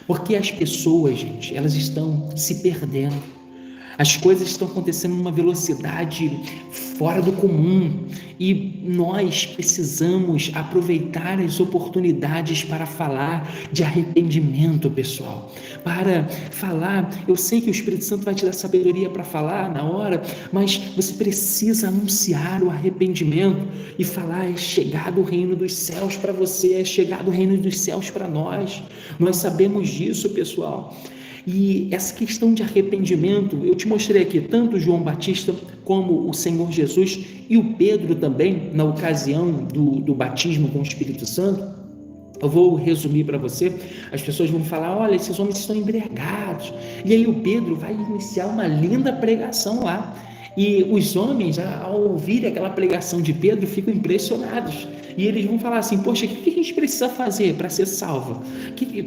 Porque as pessoas, gente, elas estão se perdendo. As coisas estão acontecendo numa velocidade fora do comum e nós precisamos aproveitar as oportunidades para falar de arrependimento, pessoal. Para falar, eu sei que o Espírito Santo vai te dar sabedoria para falar na hora, mas você precisa anunciar o arrependimento e falar: é chegado o reino dos céus para você, é chegado o reino dos céus para nós. Nós sabemos disso, pessoal. E essa questão de arrependimento, eu te mostrei aqui tanto João Batista como o Senhor Jesus e o Pedro também, na ocasião do batismo com o Espírito Santo. Eu vou resumir para você. As pessoas vão falar: olha, esses homens estão embriagados. E aí o Pedro vai iniciar uma linda pregação lá. E os homens, ao ouvirem aquela pregação de Pedro, ficam impressionados. E eles vão falar assim: poxa, o que a gente precisa fazer para ser salvo?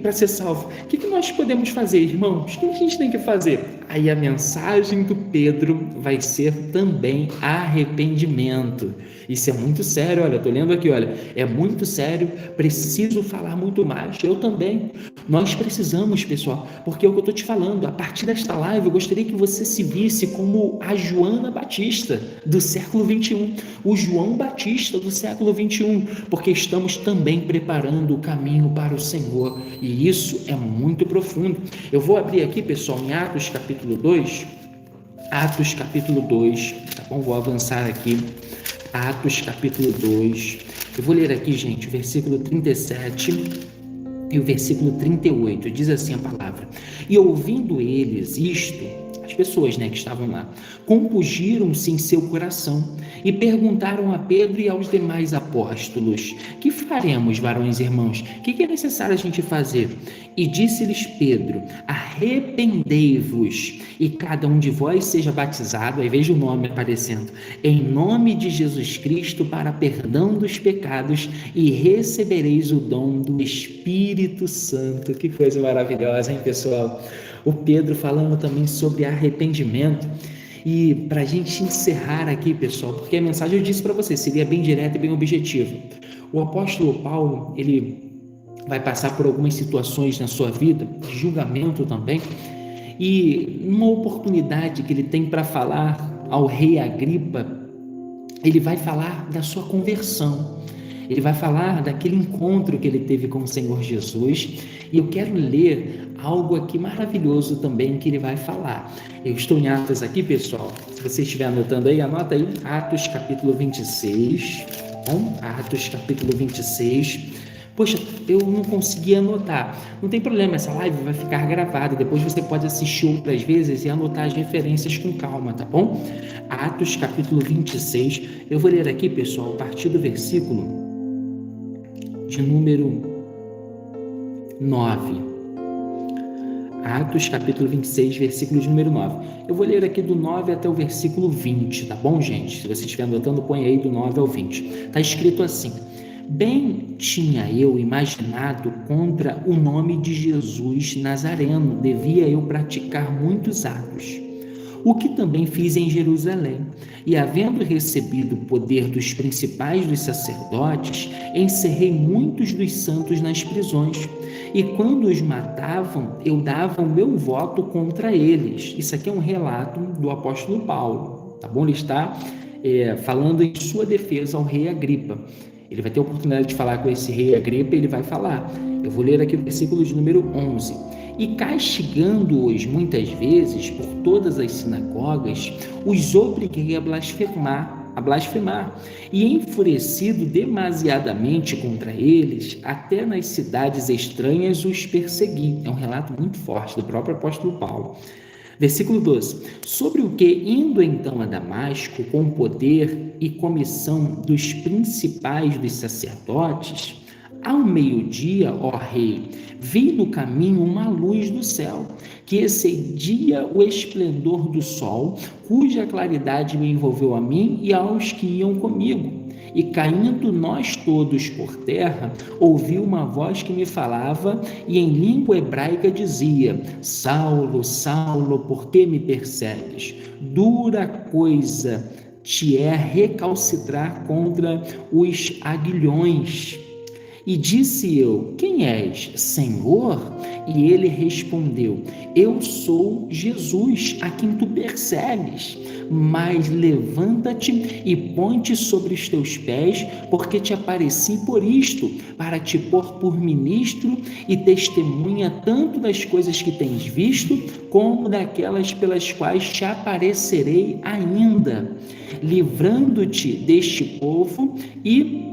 Para ser salvo, o que nós podemos fazer, irmãos? O que a gente tem que fazer? Aí a mensagem do Pedro vai ser também arrependimento. Isso é muito sério, olha, estou lendo aqui, olha, é muito sério, preciso falar muito mais, eu também. Nós precisamos, pessoal, porque é o que eu estou te falando. A partir desta live, eu gostaria que você se visse como a Joana Batista do século 21, o João Batista do século 21, porque estamos também preparando o caminho para o Senhor, e isso é muito profundo. Eu vou abrir aqui, pessoal, em Atos capítulo 2, tá bom? Vou avançar aqui, Atos capítulo 2, eu vou ler aqui, gente, o versículo 37 e o versículo 38, diz assim a palavra: e ouvindo eles isto, as pessoas, que estavam lá, compungiram-se em seu coração e perguntaram a Pedro e aos demais apóstolos: que faremos, varões e irmãos? O que é necessário a gente fazer? E disse-lhes Pedro: arrependei-vos e cada um de vós seja batizado, aí veja o nome aparecendo, em nome de Jesus Cristo, para perdão dos pecados, e recebereis o dom do Espírito Santo. Que coisa maravilhosa, hein, pessoal? O Pedro falando também sobre arrependimento. E para a gente encerrar aqui, pessoal, porque a mensagem eu disse para você, seria bem direta e bem objetiva. O apóstolo Paulo, ele vai passar por algumas situações na sua vida, de julgamento também, e numa oportunidade que ele tem para falar ao rei Agripa, ele vai falar da sua conversão. Ele vai falar daquele encontro que ele teve com o Senhor Jesus, e eu quero ler algo aqui maravilhoso também que ele vai falar. Eu estou em Atos aqui, pessoal, se você estiver anotando aí, anota aí, Atos capítulo 26, bom? Atos capítulo 26, poxa, eu não consegui anotar, não tem problema, essa live vai ficar gravada, depois você pode assistir outras vezes e anotar as referências com calma, tá bom? Atos capítulo 26, eu vou ler aqui, pessoal, a partir do versículo de número 9. Atos capítulo 26, versículo de número 9. Eu vou ler aqui do 9 até o versículo 20, tá bom, gente? Se você estiver anotando, põe aí do 9 ao 20. Está escrito assim: bem tinha eu imaginado contra o nome de Jesus Nazareno, devia eu praticar muitos atos, o que também fiz em Jerusalém. E havendo recebido o poder dos principais dos sacerdotes, encerrei muitos dos santos nas prisões. E quando os matavam, eu dava o meu voto contra eles. Isso aqui é um relato do apóstolo Paulo, tá bom? Ele está falando em sua defesa ao rei Agripa. Ele vai ter a oportunidade de falar com esse rei Agripa e ele vai falar. Eu vou ler aqui o versículo de número 11. E castigando-os muitas vezes por todas as sinagogas, os obriguei a blasfemar, e enfurecido demasiadamente contra eles, até nas cidades estranhas os persegui. É um relato muito forte do próprio apóstolo Paulo. Versículo 12. Sobre o que, indo então a Damasco, com poder e comissão dos principais dos sacerdotes, ao meio-dia, ó rei, vi no caminho uma luz do céu, que excedia o esplendor do sol, cuja claridade me envolveu a mim e aos que iam comigo. E caindo nós todos por terra, ouvi uma voz que me falava e em língua hebraica dizia: Saulo, Saulo, por que me persegues? Dura coisa te é recalcitrar contra os aguilhões. E disse eu: quem és, Senhor? E ele respondeu: eu sou Jesus, a quem tu persegues. Mas levanta-te e põe-te sobre os teus pés, porque te apareci por isto, para te pôr por ministro e testemunha tanto das coisas que tens visto, como daquelas pelas quais te aparecerei ainda, livrando-te deste povo e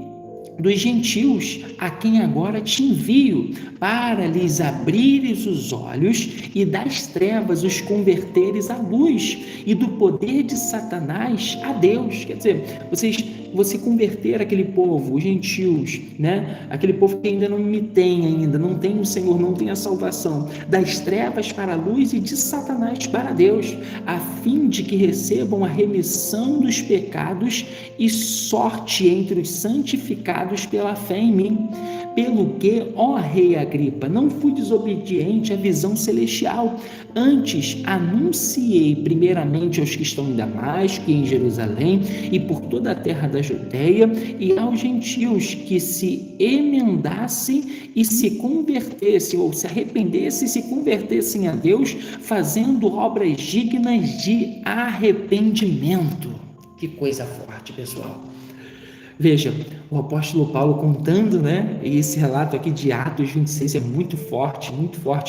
dos gentios, a quem agora te envio, para lhes abrires os olhos e das trevas os converteres à luz, e do poder de Satanás a Deus. Quer dizer, você converter aquele povo, os gentios, né? Aquele povo que ainda não me tem ainda, não tem o Senhor, não tem a salvação, das trevas para a luz e de Satanás para Deus, a fim de que recebam a remissão dos pecados e sorte entre os santificados pela fé em mim. Pelo que, ó rei Agripa, não fui desobediente à visão celestial, antes anunciei primeiramente aos que estão em Damasco e em Jerusalém e por toda a terra da Judeia e aos gentios que se emendassem e se convertessem, ou se arrependessem e se convertessem a Deus, fazendo obras dignas de arrependimento. Que coisa forte, pessoal. Veja, o apóstolo Paulo contando, né, esse relato aqui de Atos 26 é muito forte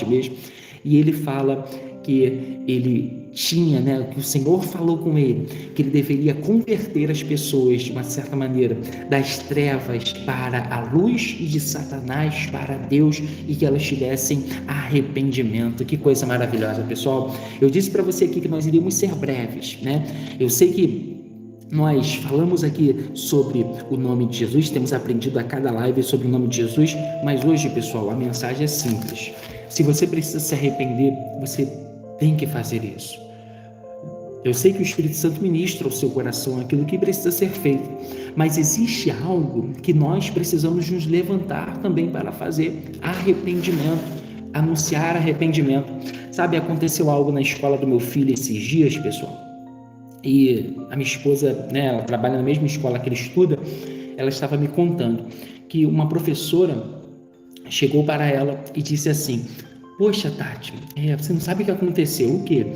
mesmo, e ele fala que ele tinha, né, que o Senhor falou com ele, que ele deveria converter as pessoas, de uma certa maneira, das trevas para a luz e de Satanás para Deus, e que elas tivessem arrependimento. Que coisa maravilhosa, pessoal. Eu disse para você aqui que nós iríamos ser breves, né? Eu sei que nós falamos aqui sobre o nome de Jesus, temos aprendido a cada live sobre o nome de Jesus, mas hoje, pessoal, a mensagem é simples. Se você precisa se arrepender, você tem que fazer isso. Eu sei que o Espírito Santo ministra ao seu coração aquilo que precisa ser feito, mas existe algo que nós precisamos nos levantar também para fazer: arrependimento, anunciar arrependimento. Sabe, aconteceu algo na escola do meu filho esses dias, pessoal. E a minha esposa, né, ela trabalha na mesma escola que ele estuda, ela estava me contando que uma professora chegou para ela e disse assim: poxa, Tati, você não sabe o que aconteceu? O quê?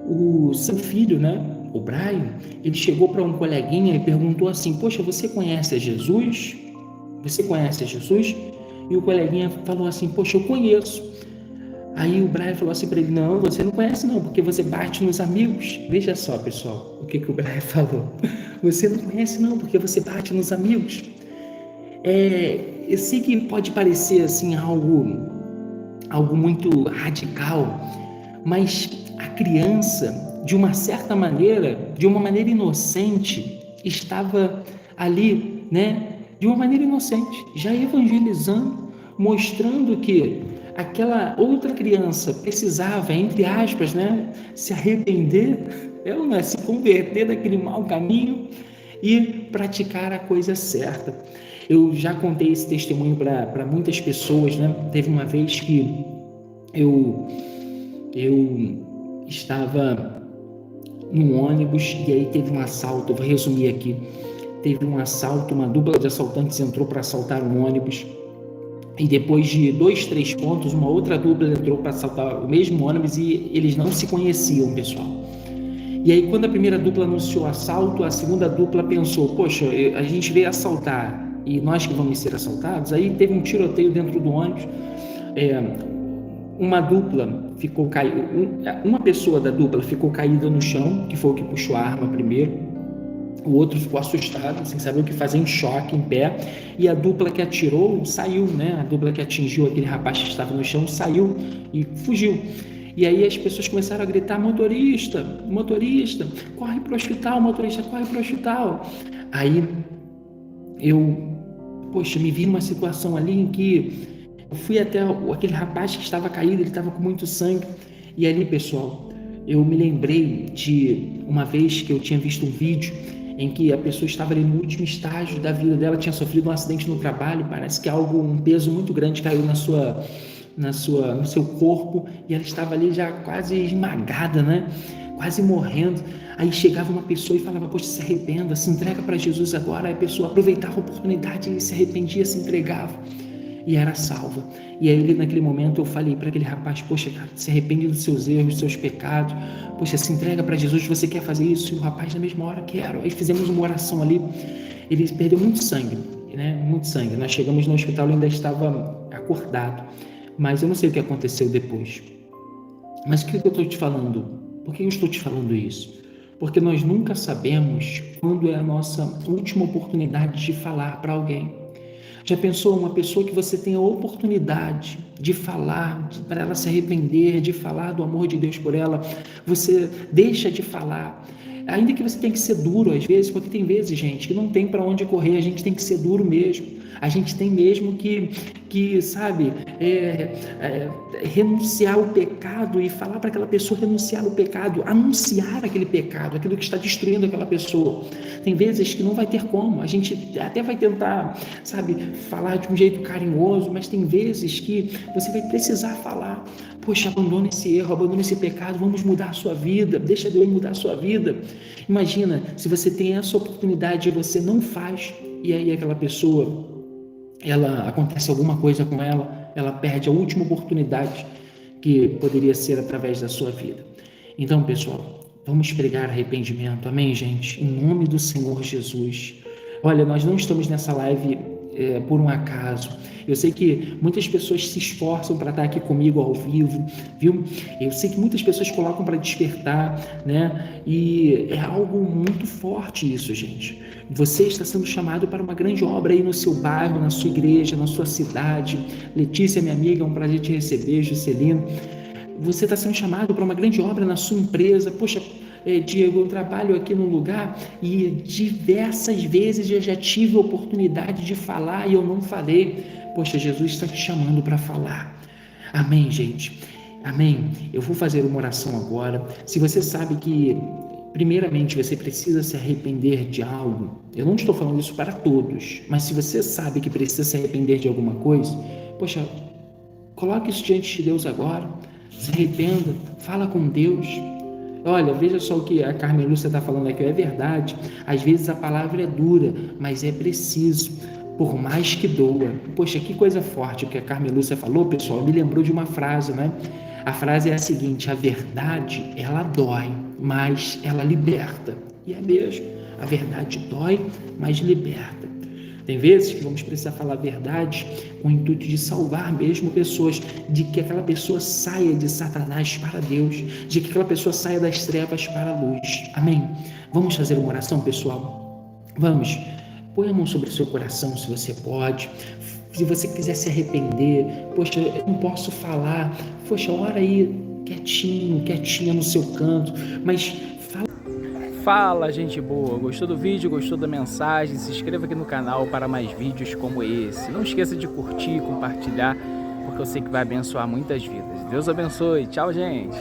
O seu filho, né, o Brian, ele chegou para um coleguinha e perguntou assim: poxa, você conhece Jesus? Você conhece Jesus? E o coleguinha falou assim: poxa, eu conheço. Aí o Brian falou assim para ele: não, você não conhece não, porque você bate nos amigos. Veja só, pessoal, o que o Brian falou. Você não conhece não, porque você bate nos amigos. Eu sei que pode parecer assim algo muito radical, mas a criança, de uma certa maneira, de uma maneira inocente, estava ali, né, de uma maneira inocente, já evangelizando, mostrando que aquela outra criança precisava, entre aspas, né, se arrepender, se converter daquele mau caminho e praticar a coisa certa. Eu já contei esse testemunho para muitas pessoas, né? Teve uma vez que eu estava num ônibus e aí teve um assalto. Eu vou resumir aqui. Teve um assalto, uma dupla de assaltantes entrou para assaltar um ônibus. E depois de 2, 3 pontos, uma outra dupla entrou para assaltar o mesmo ônibus e eles não se conheciam, pessoal. E aí, quando a primeira dupla anunciou o assalto, a segunda dupla pensou: poxa, a gente veio assaltar e nós que vamos ser assaltados. Aí teve um tiroteio dentro do ônibus. Uma dupla ficou caída, uma pessoa da dupla ficou caída no chão, que foi o que puxou a arma primeiro. O outro ficou assustado, sem saber o que fazer, em choque, em pé. E a dupla que atirou saiu, né? A dupla que atingiu aquele rapaz que estava no chão saiu e fugiu. E aí as pessoas começaram a gritar: motorista, motorista, corre para o hospital, motorista, corre para o hospital. Aí me vi numa situação ali em que eu fui até aquele rapaz que estava caído, ele estava com muito sangue. E ali, pessoal, eu me lembrei de uma vez que eu tinha visto um vídeo em que a pessoa estava ali no último estágio da vida dela, tinha sofrido um acidente no trabalho, parece que um peso muito grande caiu no seu corpo, e ela estava ali já quase esmagada, né? quase morrendo. Aí chegava uma pessoa e falava, poxa, se arrependa, se entrega para Jesus agora. Aí a pessoa aproveitava a oportunidade e se arrependia, se entregava e era salva. E aí naquele momento eu falei para aquele rapaz, poxa, cara, se arrepende dos seus erros, dos seus pecados, poxa, se entrega para Jesus, você quer fazer isso? E o rapaz na mesma hora, quero. Aí fizemos uma oração ali, ele perdeu muito sangue, né? Muito sangue. Nós chegamos no hospital, ele ainda estava acordado, mas eu não sei o que aconteceu depois. Mas o que eu estou te falando? Por que eu estou te falando isso? Porque nós nunca sabemos quando é a nossa última oportunidade de falar para alguém. Já pensou uma pessoa que você tem a oportunidade de falar, para ela se arrepender, de falar do amor de Deus por ela, você deixa de falar, ainda que você tenha que ser duro às vezes, porque tem vezes, gente, que não tem para onde correr, a gente tem que ser duro mesmo, a gente tem mesmo que sabe, renunciar ao pecado e falar para aquela pessoa renunciar ao pecado, anunciar aquele pecado, aquilo que está destruindo aquela pessoa. Tem vezes que não vai ter como, a gente até vai tentar, sabe, falar de um jeito carinhoso, mas tem vezes que você vai precisar falar, poxa, abandona esse erro, abandona esse pecado, vamos mudar a sua vida, deixa Deus mudar a sua vida. Imagina, se você tem essa oportunidade e você não faz, e aí aquela pessoa, acontece alguma coisa com ela perde a última oportunidade que poderia ser através da sua vida. Então, pessoal, vamos pregar arrependimento, amém, gente? Em nome do Senhor Jesus. Olha, nós não estamos nessa live por um acaso. Eu sei que muitas pessoas se esforçam para estar aqui comigo ao vivo, viu? Eu sei que muitas pessoas colocam para despertar, né? E é algo muito forte isso, gente. Você está sendo chamado para uma grande obra aí no seu bairro, na sua igreja, na sua cidade. Letícia, minha amiga, é um prazer te receber, Juscelino. Você está sendo chamado para uma grande obra na sua empresa. Poxa, Diego, eu trabalho aqui num lugar e diversas vezes eu já tive a oportunidade de falar e eu não falei. Poxa, Jesus está te chamando para falar. Amém, gente? Amém? Eu vou fazer uma oração agora. Se você sabe que, primeiramente, você precisa se arrepender de algo, eu não estou falando isso para todos, mas se você sabe que precisa se arrepender de alguma coisa, poxa, coloque isso diante de Deus agora. Se arrependa, fala com Deus. Olha, veja só o que a Carmen Lúcia está falando aqui, é verdade. Às vezes a palavra é dura, mas é preciso, por mais que doa. Poxa, que coisa forte o que a Carmen Lúcia falou, pessoal. Me lembrou de uma frase, né? A frase é a seguinte: a verdade, ela dói, mas ela liberta. E é mesmo, a verdade dói, mas liberta. Tem vezes que vamos precisar falar a verdade com o intuito de salvar mesmo pessoas, de que aquela pessoa saia de Satanás para Deus, de que aquela pessoa saia das trevas para a luz. Amém? Vamos fazer uma oração, pessoal? Vamos. Põe a mão sobre o seu coração, se você pode. Se você quiser se arrepender, poxa, eu não posso falar. Poxa, ora aí quietinho, quietinha no seu canto, mas Fala, gente boa, gostou do vídeo, gostou da mensagem? Se inscreva aqui no canal para mais vídeos como esse. Não esqueça de curtir, compartilhar, porque eu sei que vai abençoar muitas vidas. Deus abençoe. Tchau, gente.